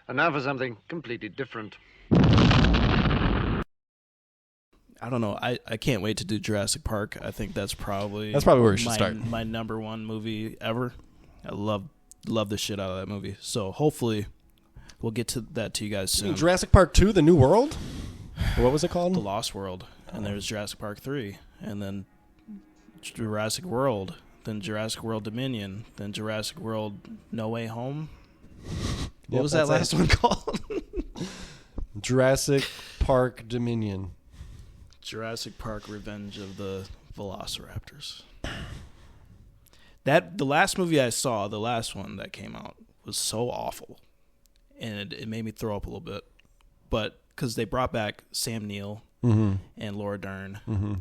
And now for something completely different. I don't know. I can't wait to do Jurassic Park. I think that's probably where we should start. My number one movie ever. I love the shit out of that movie. So hopefully we'll get to that to you guys soon. Jurassic Park 2, The New World? Or what was it called? The Lost World. And there's Jurassic Park 3. And then Jurassic World. Then Jurassic World Dominion. Then Jurassic World No Way Home. What was that last one called? Jurassic Park Dominion. Jurassic Park Revenge of the Velociraptors. The last movie I saw, the last one that came out, was so awful. And it made me throw up a little bit. But because they brought back Sam Neill and Laura Dern.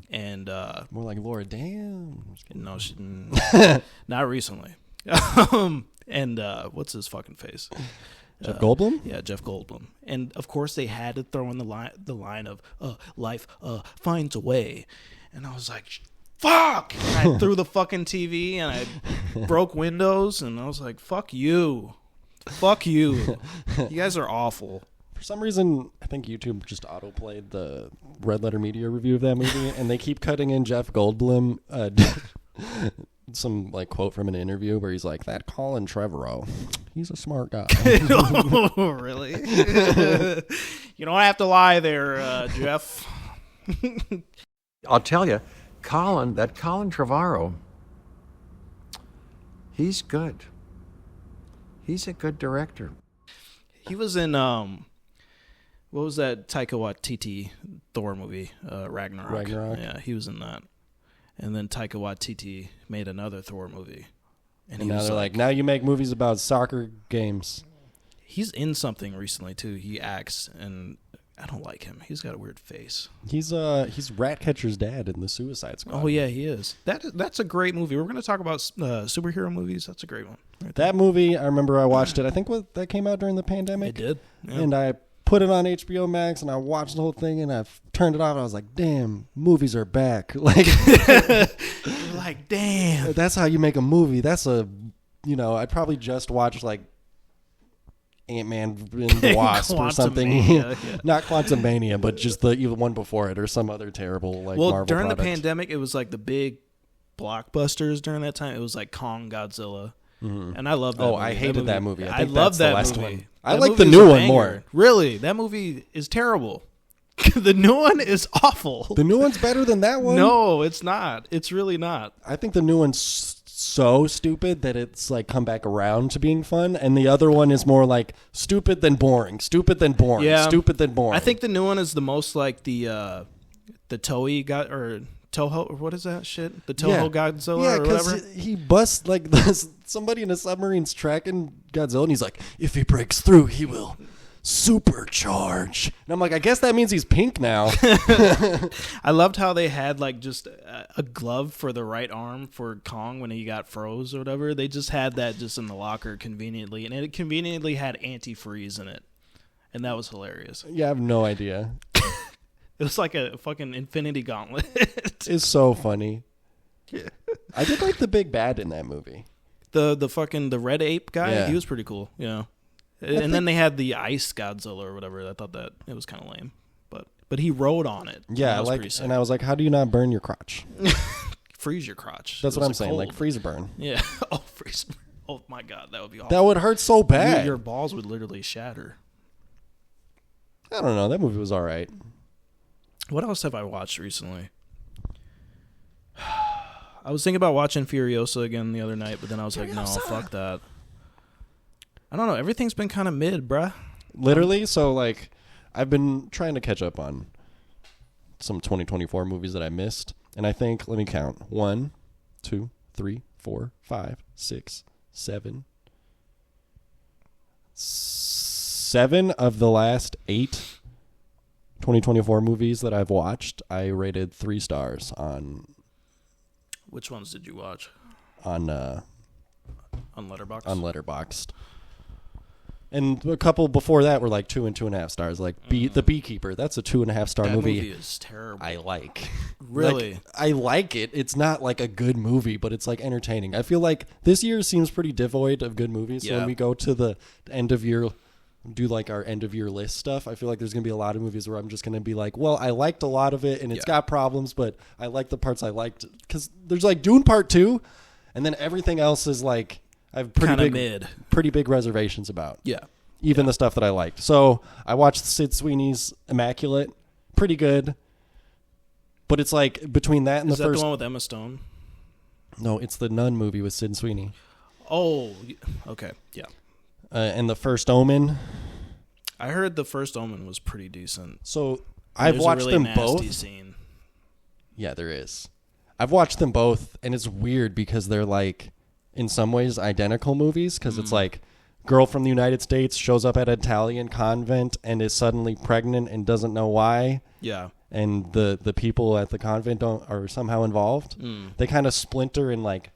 And more like Laura Dern. No, not recently. And what's his fucking face? Jeff Goldblum? Yeah, Jeff Goldblum. And of course they had to throw in the line of life finds a way. And I was like, fuck! And I threw the fucking TV and I broke windows and I was like, fuck you. Fuck you. You guys are awful. For some reason, I think YouTube just auto-played the Red Letter Media review of that movie, and they keep cutting in Jeff Goldblum, some like quote from an interview where he's like, that Colin Trevorrow, he's a smart guy. Oh, really? You don't have to lie there, Jeff. I'll tell you, Colin Trevorrow, he's good. He's a good director. He was in what was that Taika Waititi Thor movie, Ragnarok? Yeah, he was in that. And then Taika Waititi made another Thor movie. And now they're like, now you make movies about soccer games. He's in something recently too. He acts, and I don't like him. He's got a weird face. He's Ratcatcher's dad in the Suicide Squad. Oh yeah, he is. That's a great movie. We're going to talk about superhero movies. That's a great one. That movie, I remember I watched it. I think that came out during the pandemic. It did. Yeah. And I put it on HBO Max and I watched the whole thing and I turned it off and I was like, damn, movies are back. Like, you're like, damn. That's how you make a movie. That's I'd probably just watch like Ant-Man and the Wasp or something. Yeah. Not Quantumania, but just the one before it or some other terrible Marvel during product. the pandemic, it was like the big blockbusters during that time. It was like Kong, Godzilla. And I love that movie. I hated that movie. I love that last movie. One. I like the new one more. Really? That movie is terrible. The new one is awful. The new one's better than that one? No, it's not. It's really not. I think the new one's so stupid that it's like come back around to being fun, and the other one is more like stupid than boring, stupid than boring, stupid than boring. I think the new one is the most like the Toei got or Toho, or what is that shit? The Toho Godzilla or whatever? Yeah, he busts like somebody in a submarine's tracking Godzilla, and he's like, if he breaks through, he will supercharge. And I'm like, I guess that means he's pink now. I loved how they had like just a glove for the right arm for Kong when he got froze or whatever. They just had that just in the locker conveniently, and it conveniently had antifreeze in it. And that was hilarious. Yeah, I have no idea. It was like a fucking infinity gauntlet. It's so funny. Yeah. I did like the big bad in that movie. The fucking the red ape guy, yeah. He was pretty cool, And then they had the ice Godzilla or whatever. I thought that it was kind of lame, but he rode on it. Yeah, and I was like, how do you not burn your crotch? Freeze your crotch. That's what I'm saying, like freeze burn. Yeah. Oh, freeze burn. Oh my God, that would be awful. That would hurt so bad. Your balls would literally shatter. I don't know. That movie was all right. What else have I watched recently? I was thinking about watching Furiosa again the other night, but then I was like, no, fuck that. I don't know. Everything's been kind of mid, bruh. Literally. So, like, I've been trying to catch up on some 2024 movies that I missed. And I think, let me count. 1, 2, 3, 4, 5, 6, 7. 7 of the last 8 2024 movies that I've watched, I rated 3 stars on. Which ones did you watch? On Letterboxd? On Letterboxd. And a couple before that were like 2 and 2.5 stars. Like The Beekeeper, that's a 2.5 star movie. That movie is terrible. I like. Really? Like, I like it. It's not like a good movie, but it's like entertaining. I feel like this year seems pretty devoid of good movies. So when we go to the end of year do like our end of year list stuff, I feel like there's going to be a lot of movies where I'm just going to be like, well, I liked a lot of it and it's got problems, but I like the parts I liked. Because there's like Dune Part 2, and then everything else is like, I have pretty big reservations about. Yeah. Even the stuff that I liked. So I watched Sid Sweeney's Immaculate. Pretty good. But it's like between that and Is the that first... the one with Emma Stone? No, it's the Nun movie with Sid Sweeney. Oh, okay. Yeah. And the First Omen. I heard the First Omen was pretty decent. So I've watched a really them nasty both. Scene. Yeah, there is. I've watched them both, and it's weird because they're like, in some ways, identical movies. Because it's like, girl from the United States shows up at an Italian convent and is suddenly pregnant and doesn't know why. Yeah. And the people at the convent are somehow involved. They kind of splinter in like,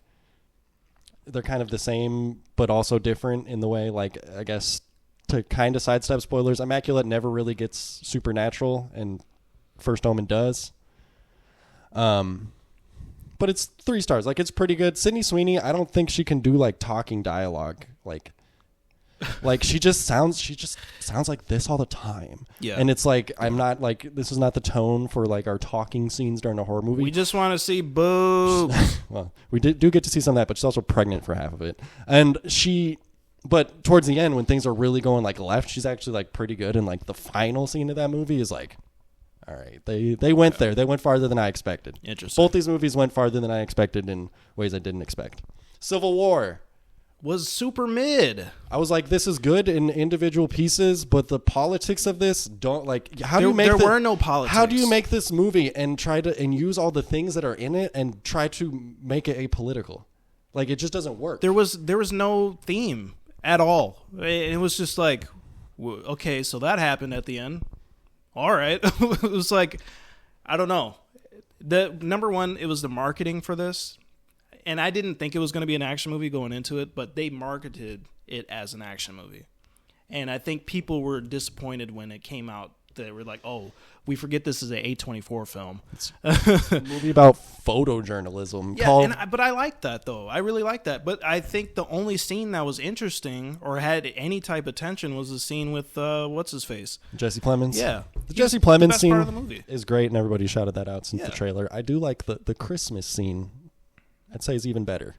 they're kind of the same but also different in the way, like, I guess, to kind of sidestep spoilers, Immaculate never really gets supernatural, and First Omen does. But it's 3 stars. Like, it's pretty good. Sydney Sweeney, I don't think she can do like talking dialogue. Like she just sounds like this all the time. Yeah. And it's like, I'm not like, this is not the tone for like our talking scenes during a horror movie. We just want to see boobs. Well, we do get to see some of that, but she's also pregnant for half of it. But towards the end, when things are really going like left, she's actually like pretty good. And like the final scene of that movie is like, all right, they went there. They went farther than I expected. Interesting. Both these movies went farther than I expected in ways I didn't expect. Civil War was super mid. I was like, this is good in individual pieces, but the politics of this don't like. There were no politics. How do you make this movie and try to use all the things that are in it and try to make it apolitical? Like, it just doesn't work. There was no theme at all. It was just like, okay, so that happened at the end. All right. It was like, I don't know. The number one, it was the marketing for this. And I didn't think it was going to be an action movie going into it, but they marketed it as an action movie. And I think people were disappointed when it came out. They were like, oh, we forget this is an A24 film. It's a movie about photojournalism. Yeah, but I like that, though. I really like that. But I think the only scene that was interesting or had any type of tension was the scene with, what's-his-face? Jesse Plemons? Yeah. The Jesse Plemons scene part of the movie. Is great, and everybody shouted that out since the trailer. I do like the Christmas scene. I'd say is even better.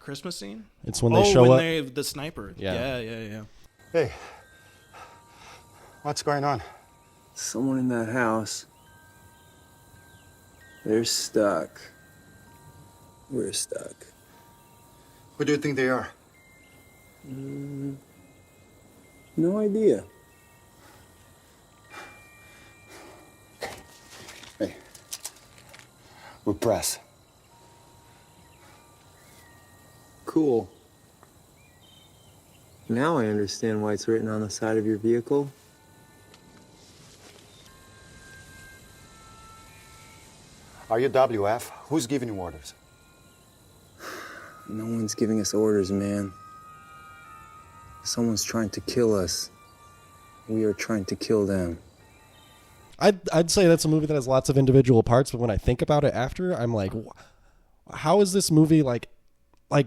Christmas scene? It's when they show up. The sniper. Yeah. Yeah. Hey, what's going on? Someone in that house. They're stuck. We're stuck. Who do you think they are? No idea. Hey, we're press. Cool. Now I understand why it's written on the side of your vehicle. Are you WF? Who's giving you orders? No one's giving us orders, man. Someone's trying to kill us. We are trying to kill them. I'd say that's a movie that has lots of individual parts, but when I think about it after, I'm like, how is this movie like,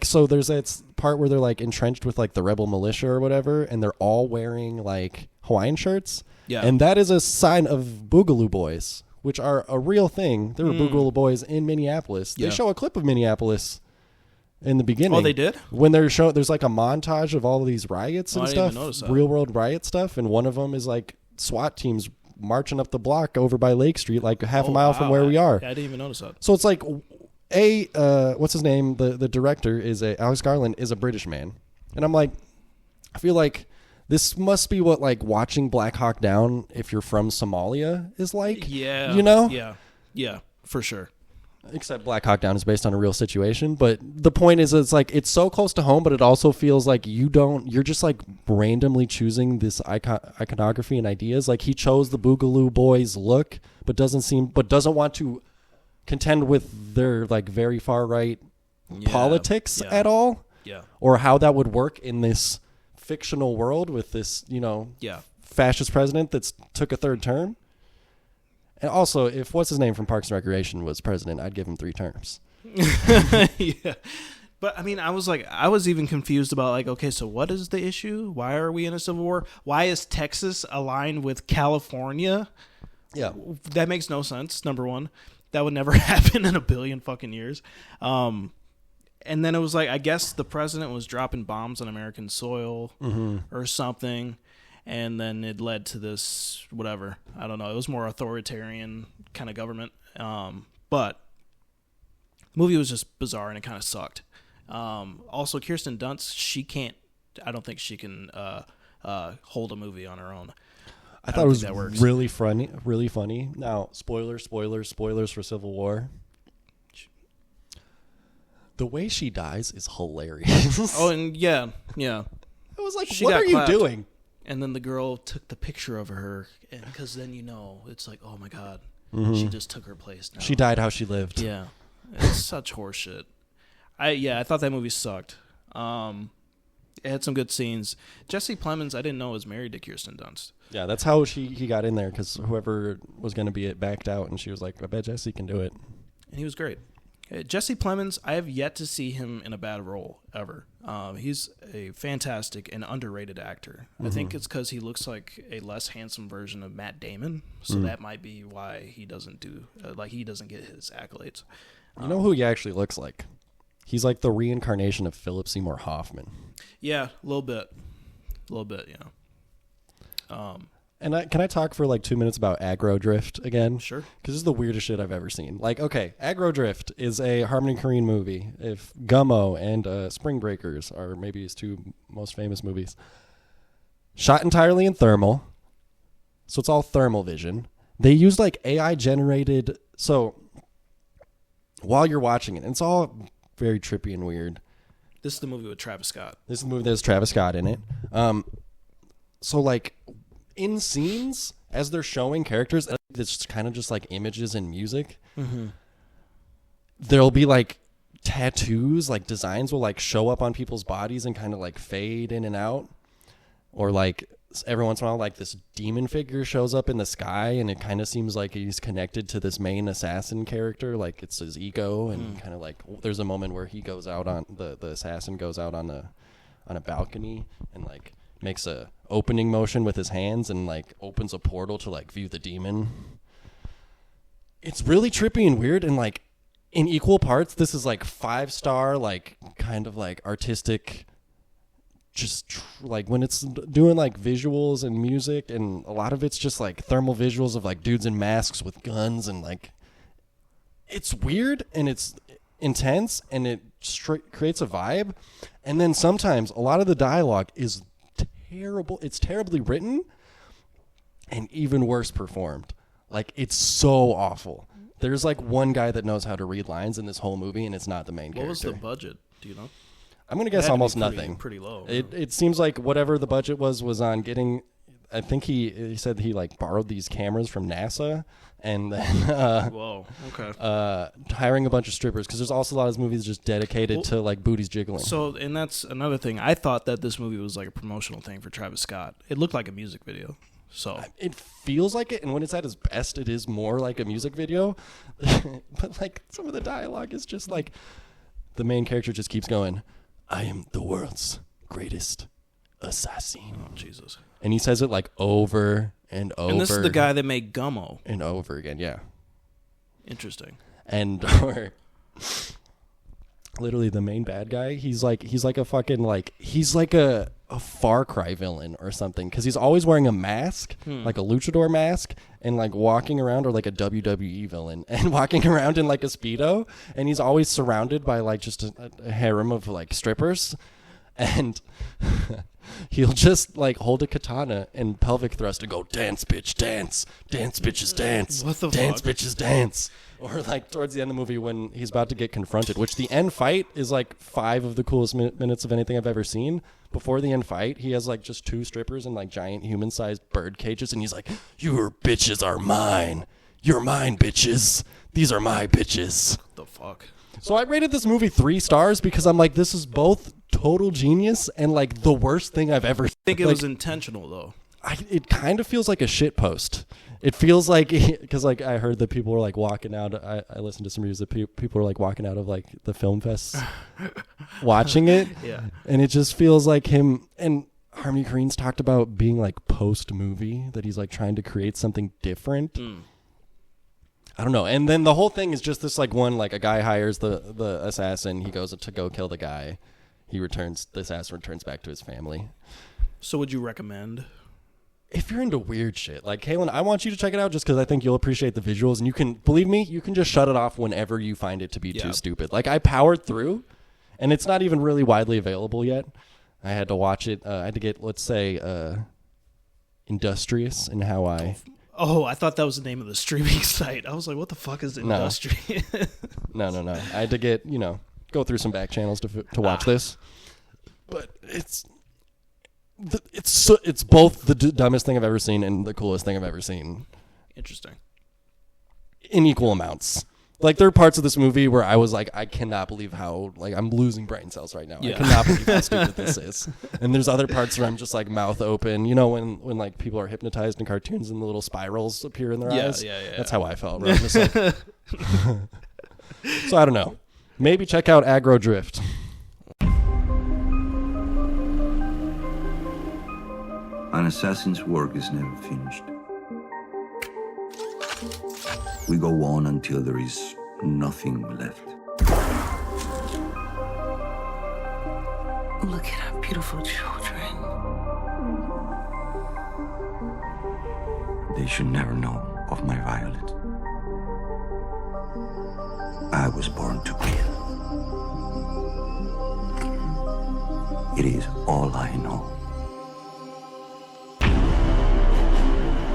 so there's that part where they're like entrenched with like the rebel militia or whatever, and they're all wearing like Hawaiian shirts. Yeah. And that is a sign of Boogaloo Boys, which are a real thing. There were Boogaloo Boys in Minneapolis. Yeah. They show a clip of Minneapolis in the beginning. Oh, they did? When there's like a montage of all of these riots and I didn't even stuff, notice that. real world riot stuff, and one of them is like SWAT teams marching up the block over by Lake Street, like half a mile from where we are. I didn't even notice that. So it's like, what's his name? The director is Alex Garland is a British man, and I'm like, I feel like this must be what like watching Black Hawk Down if you're from Somalia is like. Yeah. You know? Yeah, for sure. Except Black Hawk Down is based on a real situation. But the point is, it's like, it's so close to home, but it also feels like you're just like randomly choosing this iconography and ideas. Like, he chose the Boogaloo Boys look, but doesn't want to contend with their like very far right politics at all. Yeah. Or how that would work in this fictional world with this, fascist president that's took a third term. And also, if what's his name from Parks and Recreation was president, I'd give him 3 terms. Yeah. But I mean, I was even confused about like, okay, so what is the issue? Why are we in a civil war? Why is Texas aligned with California? Yeah. That makes no sense. Number one, that would never happen in a billion fucking years. And then it was like, I guess the president was dropping bombs on American soil or something. And then it led to this, whatever. I don't know. It was more authoritarian kind of government. But the movie was just bizarre and it kind of sucked. Also, Kirsten Dunst, I don't think she can hold a movie on her own. I thought it was really funny. Now, spoilers for Civil War. The way she dies is hilarious. Oh, and yeah. I was like, She what got are clapped. you doing? And then the girl took the picture of her, because then it's like, oh my god, she just took her place now. She died how she lived. Yeah, it's such horseshit. I thought that movie sucked. It had some good scenes. Jesse Plemons, I didn't know was married to Kirsten Dunst. Yeah, that's how he got in there, because whoever was going to be it backed out, and she was like, I bet Jesse can do it. And he was great. Jesse Plemons, I have yet to see him in a bad role ever. He's a fantastic and underrated actor. I think it's because he looks like a less handsome version of Matt Damon, so that might be why he doesn't get his accolades. You know who he actually looks like? He's like the reincarnation of Philip Seymour Hoffman. Yeah, a little bit, yeah. And can I talk for like 2 minutes about aggro drift again? Sure. Because this is the weirdest shit I've ever seen. Like, okay, Aggro Drift is a Harmony Korine movie. If Gummo and Spring Breakers are maybe his two most famous movies. Shot entirely in thermal. So it's all thermal vision. They use like AI generated. So while you're watching it, and it's all very trippy and weird. This is the movie with Travis Scott. This is the movie that has Travis Scott in it. So like in scenes as they're showing characters, it's kind of just like images and music. There'll be like tattoos, like designs will like show up on people's bodies and kind of like fade in and out. Or like every once in a while, like this demon figure shows up in the sky and it kind of seems like he's connected to this main assassin character. Like it's his ego, and kind of like there's a moment where he goes out on the assassin goes out on a balcony and like makes a opening motion with his hands and like opens a portal to like view the demon. It's really trippy and weird, and like in equal parts, this is like 5-star, like kind of like artistic, just like when it's doing like visuals and music, and a lot of it's just like thermal visuals of like dudes in masks with guns, and like it's weird and it's intense and it creates a vibe. And then sometimes a lot of the dialogue is terrible. It's terribly written and even worse performed. Like it's so awful. There's like one guy that knows how to read lines in this whole movie, and it's not the main character. What was the budget? Do you know? I'm gonna guess almost nothing. Pretty low. It seems like whatever the budget was on getting. I think he said he like borrowed these cameras from NASA, and then Whoa. Okay. hiring a bunch of strippers, because there's also a lot of movies just dedicated to like booties jiggling. So, and that's another thing. I thought that this movie was like a promotional thing for Travis Scott. It looked like a music video. So it feels like it, and when it's at its best, it is more like a music video. But like some of the dialogue is just like the main character just keeps going, "I am the world's greatest assassin." Oh, Jesus. And he says it like over and over. And this is the guy that made Gummo. And over again, yeah. Interesting. And or literally the main bad guy, he's like a fucking like he's like a Far Cry villain or something, because he's always wearing a mask, like a luchador mask, and like walking around, or like a WWE villain, and walking around in like a Speedo, and he's always surrounded by like just a harem of like strippers, and he'll just like hold a katana and pelvic thrust and go, "Dance, bitch, dance, dance, bitches, dance, What the dance, fuck? bitches, dance." Or like towards the end of the movie when he's about to get confronted, which the end fight is like 5 of the coolest minutes of anything I've ever seen. Before the end fight, he has like just 2 strippers in like giant human-sized bird cages, and he's like, "Your bitches are mine. You're mine, bitches. These are my bitches." What the fuck? So I rated this movie 3 stars because I'm like, this is both total genius and like the worst thing I've ever seen. I think it was intentional though. it kind of feels like a shit post. It feels like, because like I heard that people were like walking out. I listened to some reviews that people were like walking out of like the film fest watching it. Yeah. And it just feels like him, and Harmony Korine's talked about being like post movie, that he's like trying to create something different. I don't know. And then the whole thing is just this like one, like a guy hires the assassin. He goes to go kill the guy. The assassin returns back to his family. So would you recommend? If you're into weird shit, like Kaylin, I want you to check it out just because I think you'll appreciate the visuals, and you can, believe me, you can just shut it off whenever you find it to be too stupid. Like I powered through, and it's not even really widely available yet. I had to watch it. I had to get, let's say, Industrious in how I... Oh, I thought that was the name of the streaming site. I was like, what the fuck is Industrious? No. I had to get, go through some back channels to watch this. But it's both the dumbest thing I've ever seen and the coolest thing I've ever seen. Interesting. In equal amounts. Like, there are parts of this movie where I was like, I cannot believe how, like, I'm losing brain cells right now. Yeah. I cannot believe how stupid this is. And there's other parts where I'm just, like, mouth open. You know, when like, people are hypnotized in cartoons and the little spirals appear in their eyes? Yeah. That's how I felt. Where I'm just like... So, I don't know. Maybe check out Aggro Drift. An assassin's work is never finished. We go on until there is nothing left. Look at our beautiful children. They should never know of my Violet. I was born to kill. It is all I know.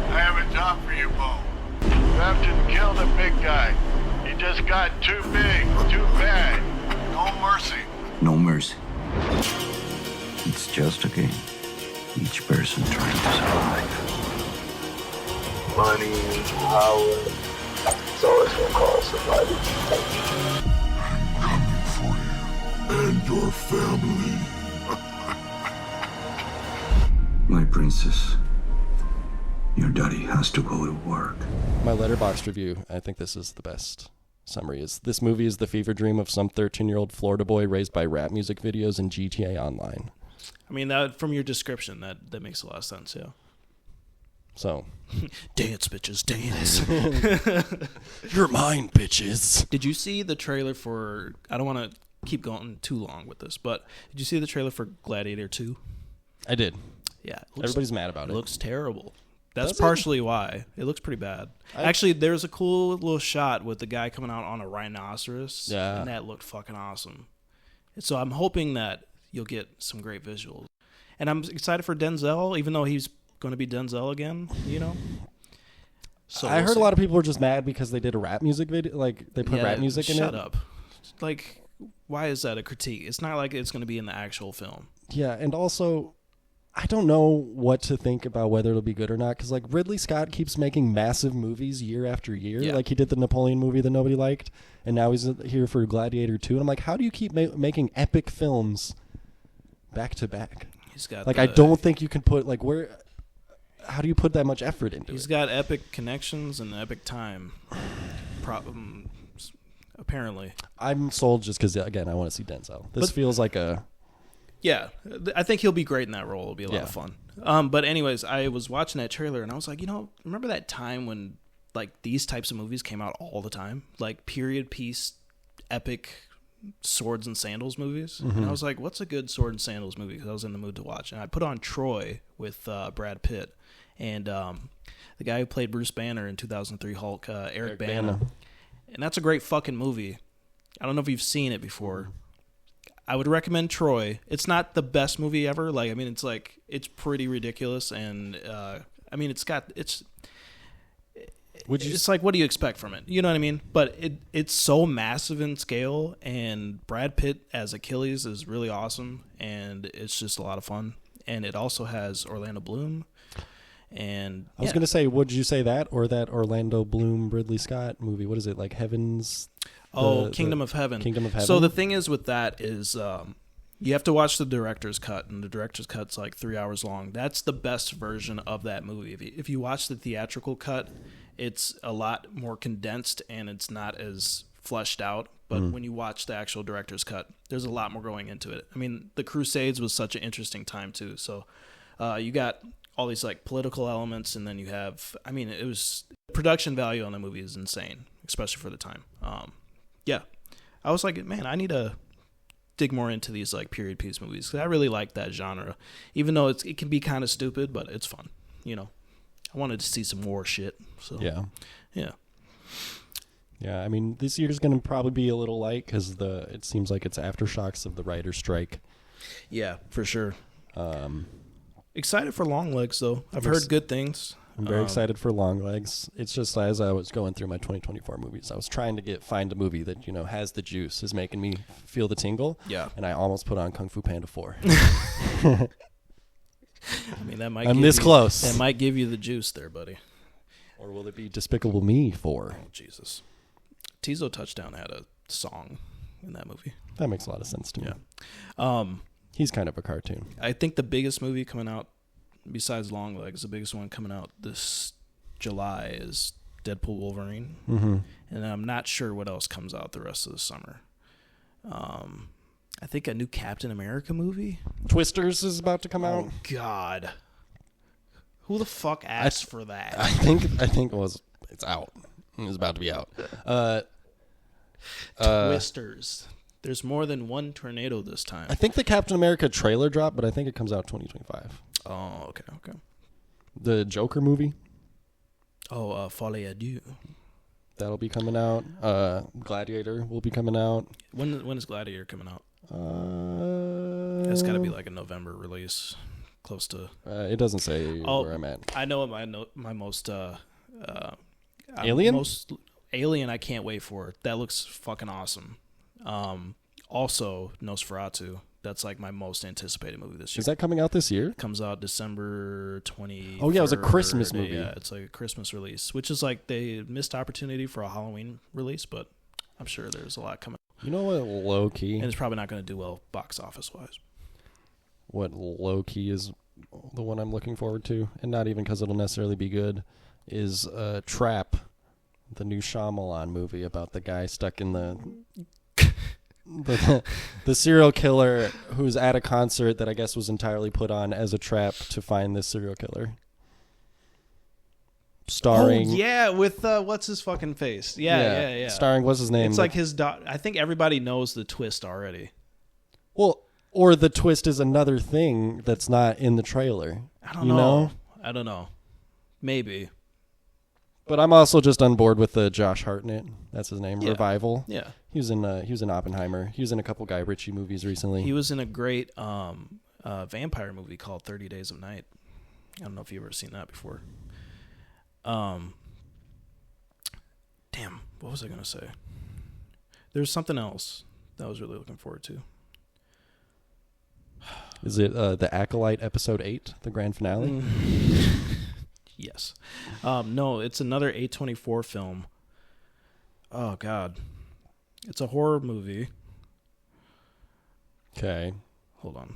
I have a job for you, Bo. You have to kill the big guy. He just got too big, too bad. No mercy. No mercy. It's just a game. Each person trying to survive. Money, power, it's all it's gonna cost surviving. I'm coming for you and your family. My princess. Your daddy has to go to work. My Letterboxd review, I think this is the best summary, is this movie is the fever dream of some 13-year-old Florida boy raised by rap music videos and GTA Online. I mean, that from your description, that makes a lot of sense, yeah. So. Dance, bitches, dance. You're mine, bitches. Did you see the trailer for, I don't want to keep going too long with this, but did you see the trailer for Gladiator 2? I did. Yeah. Everybody's mad about it. It looks terrible. That's partially why. It looks pretty bad. Actually, there's a cool little shot with the guy coming out on a rhinoceros. Yeah. And that looked fucking awesome. And so I'm hoping that you'll get some great visuals. And I'm excited for Denzel, even though he's going to be Denzel again, So I heard a lot of people were just mad because they did a rap music video. Like, they put rap music in it. Shut up. Like, why is that a critique? It's not like it's going to be in the actual film. Yeah, and also... I don't know what to think about whether it'll be good or not, because like Ridley Scott keeps making massive movies year after year. Yeah. Like he did the Napoleon movie that nobody liked, and now he's here for Gladiator 2. And I'm like, how do you keep making epic films back to back? He's got I don't think you can put how do you put that much effort into it? He's got epic connections and epic time. Apparently. I'm sold just because, again, I want to see Denzel. This feels like a... Yeah, I think he'll be great in that role. It'll be a lot of fun. But anyways, I was watching that trailer and I was like, remember that time when like these types of movies came out all the time? Like period piece, epic swords and sandals movies? Mm-hmm. And I was like, what's a good sword and sandals movie? Because I was in the mood to watch. And I put on Troy with Brad Pitt and the guy who played Bruce Banner in 2003 Hulk, Eric Bana. And that's a great fucking movie. I don't know if you've seen it before. I would recommend Troy. It's not the best movie ever. Like, I mean, it's pretty ridiculous, and I mean, it's like, what do you expect from it? You know what I mean? But it's so massive in scale, and Brad Pitt as Achilles is really awesome, and it's just a lot of fun. And it also has Orlando Bloom. And I was going to say, would you say that or that Orlando Bloom Ridley Scott movie? What is it, like Heaven's? Kingdom of Heaven. Kingdom of Heaven. So the thing is with that is You have to watch the director's cut, and the director's cut's like 3 hours long. That's the best version of that movie. If you watch the theatrical cut, it's a lot more condensed and it's not as fleshed out. But when you watch the actual director's cut, there's a lot more going into it. I mean, the Crusades was such an interesting time too. So you got all these like political elements, and then you have, I mean, it was production value on the movie is insane, especially for the time. Yeah, I was like, man, I need to dig more into these like period piece movies, because I really like that genre, even though it can be kind of stupid, but it's fun. You know, I wanted to see some war shit. So yeah. I mean, this year's going to probably be a little light because it seems like it's aftershocks of the writer's strike. Yeah, for sure. Excited for Longlegs though. I've heard good things. I'm very excited for Longlegs. It's just as I was going through my 2024 movies, I was trying to find a movie that has the juice, is making me feel the tingle. Yeah. And I almost put on Kung Fu Panda 4. I mean, that might. I'm this close. That might give you the juice there, buddy. Or will it be Despicable Me 4? Oh, Jesus. Tizo Touchdown had a song in that movie. That makes a lot of sense to me. Yeah. He's kind of a cartoon. I think the biggest movie coming out, besides Longlegs, the biggest one coming out this July is Deadpool Wolverine. Mm-hmm. And I'm not sure what else comes out the rest of the summer. I think a new Captain America movie. Twisters is about to come out. Oh, God. Who the fuck asked for that? I think it's out. It's about to be out. Twisters. There's more than one tornado this time. I think the Captain America trailer dropped, but I think it comes out 2025. Oh, okay. The Joker movie. Oh, Folie à Deux. That'll be coming out. Gladiator will be coming out. When is Gladiator coming out? It's got to be like a November release, close to. It doesn't say where I'm at. I know my most Alien. Alien. I can't wait for it. That looks fucking awesome. Also Nosferatu. That's like my most anticipated movie this year. Is that coming out this year? Comes out December 20. Oh yeah, it was a Christmas movie. Yeah, it's like a Christmas release, which is like they missed opportunity for a Halloween release, but I'm sure there's a lot coming. You know what, low key, and it's probably not going to do well box office wise. What low key is the one I'm looking forward to, and not even because it'll necessarily be good, is Trap, the new Shyamalan movie about the guy stuck in the serial killer who's at a concert that I guess was entirely put on as a trap to find this serial killer. Starring, with what's his fucking face? Yeah. Starring, what's his name? It's like his I think everybody knows the twist already. Well, or the twist is another thing that's not in the trailer. I don't know. I don't know. Maybe. But I'm also just on board with the Josh Hartnett. That's his name. Yeah. Revival. Yeah. He was in Oppenheimer. He was in a couple Guy Ritchie movies recently. He was in a great vampire movie called 30 Days of Night. I don't know if you've ever seen that before. Damn, what was I going to say? There's something else that I was really looking forward to. Is it The Acolyte Episode 8, the grand finale? Yes. No, it's another A24 film. Oh, God. It's a horror movie. Okay. Hold on.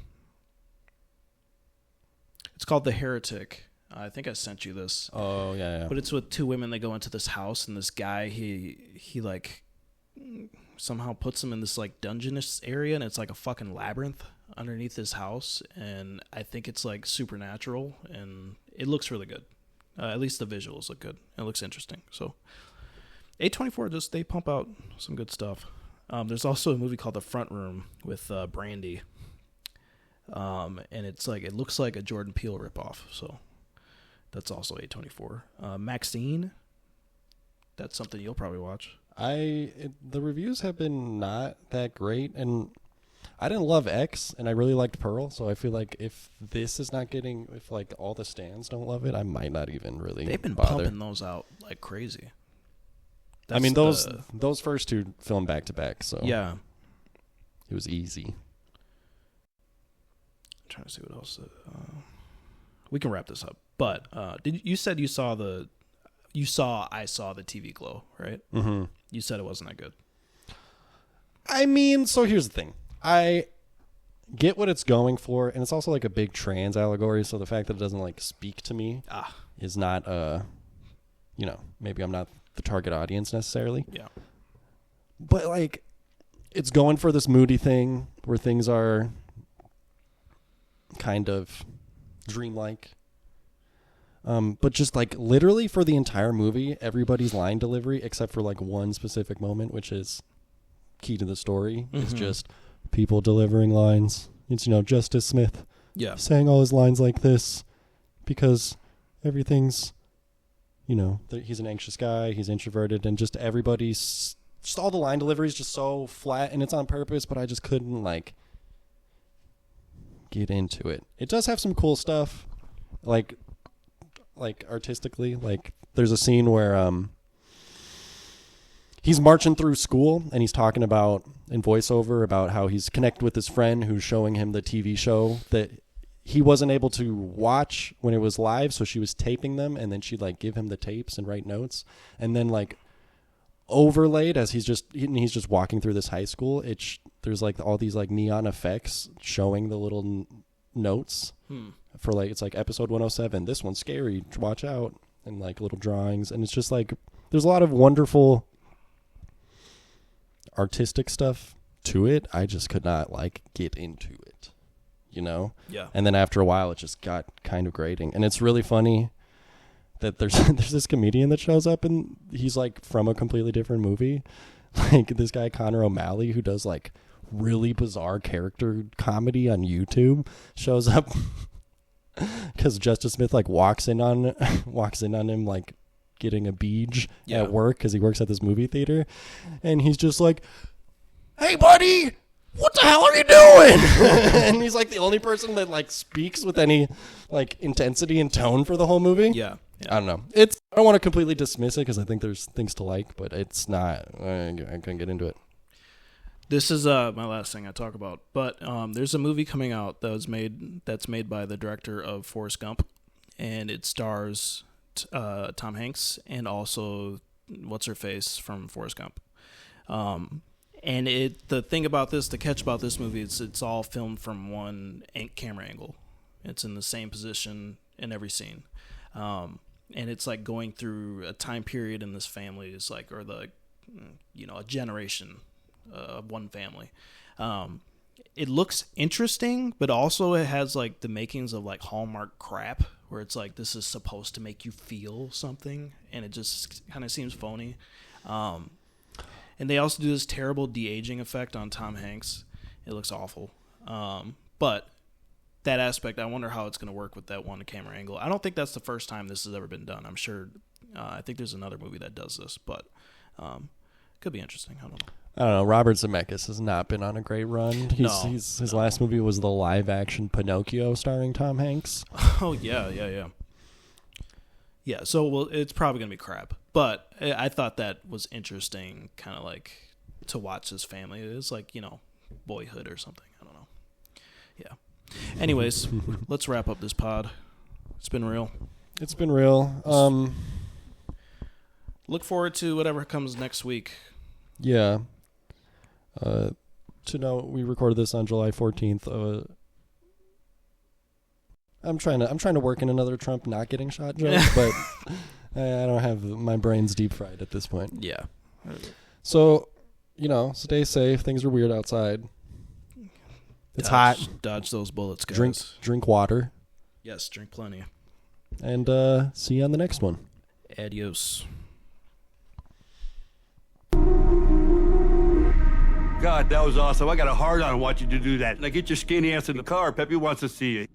It's called The Heretic. I think I sent you this. Oh, yeah. But it's with two women. They go into this house, and this guy, he like somehow puts them in this like dungeonous area, and it's like a fucking labyrinth underneath this house. And I think it's like supernatural, and it looks really good. At least the visuals look good. It looks interesting. So A24, they pump out some good stuff. There's also a movie called The Front Room with Brandy. And it's like, it looks like a Jordan Peele ripoff. So that's also A24. Maxine, that's something you'll probably watch. The reviews have been not that great, and I didn't love X, and I really liked Pearl, so I feel like if like all the stands don't love it, I might not even really They've been bother. pumping those out like crazy. I mean, those first two filmed back to back, so yeah, it was easy. I'm trying to see what else. We can wrap this up, but you said I saw the TV Glow, right? Mm-hmm. You said it wasn't that good. I mean, so here's the thing. get what it's going for, and it's also like a big trans allegory. So the fact that it doesn't like speak to me is not, maybe I'm not the target audience necessarily. Yeah. But like, it's going for this moody thing where things are kind of dreamlike. But just like literally for the entire movie, everybody's line delivery, except for like one specific moment, which is key to the story, is just people delivering lines. It's, Justice Smith saying all his lines like this because everything's, he's an anxious guy, he's introverted, and just everybody's, just all the line delivery is just so flat, and it's on purpose, but I just couldn't like get into it. It does have some cool stuff, like artistically. Like there's a scene where he's marching through school and he's talking about in voiceover about how he's connected with his friend who's showing him the TV show that he wasn't able to watch when it was live, so she was taping them, and then she'd like give him the tapes and write notes, and then like overlaid as he's just walking through this high school, there's like all these like neon effects showing the little notes for like, it's like episode 107, this one's scary, watch out, and like little drawings, and it's just like there's a lot of wonderful artistic stuff to it. I just could not like get into it, Yeah. And then after a while it just got kind of grating, and it's really funny that there's this comedian that shows up and he's like from a completely different movie, like this guy Connor O'Malley, who does like really bizarre character comedy on YouTube, shows up because Justice Smith like walks in on him like getting a beej at work because he works at this movie theater, and he's just like, "Hey buddy, what the hell are you doing?" And he's like the only person that like speaks with any like intensity and tone for the whole movie. Yeah. I don't know. I don't want to completely dismiss it because I think there's things to like, but it's not. I couldn't get into it. This is my last thing I talk about, but there's a movie coming out that's made by the director of Forrest Gump, and it stars Tom Hanks and also what's her face from Forrest Gump. And the thing about this, the catch about this movie, it's all filmed from one camera angle. It's in the same position in every scene. And it's like going through a time period in this family is like, or a generation of one family. It looks interesting, but also it has like the makings of like Hallmark crap, where it's like this is supposed to make you feel something, and it just kind of seems phony. And they also do this terrible de-aging effect on Tom Hanks. It looks awful. But that aspect, I wonder how it's going to work with that one camera angle. I don't think that's the first time this has ever been done. I'm sure. I think there's another movie that does this, but could be interesting. I don't know. Robert Zemeckis has not been on a great run. His last movie was the live-action Pinocchio starring Tom Hanks. Oh yeah. Yeah. So it's probably gonna be crap. But I thought that was interesting, kind of like to watch his family. It's like Boyhood or something. I don't know. Yeah. Anyways, let's wrap up this pod. It's been real. It's been real. Look forward to whatever comes next week. Yeah. To know we recorded this on July 14th. I'm trying to work in another Trump not getting shot joke, but I don't have my brain's deep fried at this point. Yeah. So, stay safe. Things are weird outside. It's hot. Dodge those bullets, guys. Drink water. Yes, drink plenty. And see you on the next one. Adios. God, that was awesome. I got a hard on watching you do that. Now get your skinny ass in the car. Peppy wants to see you.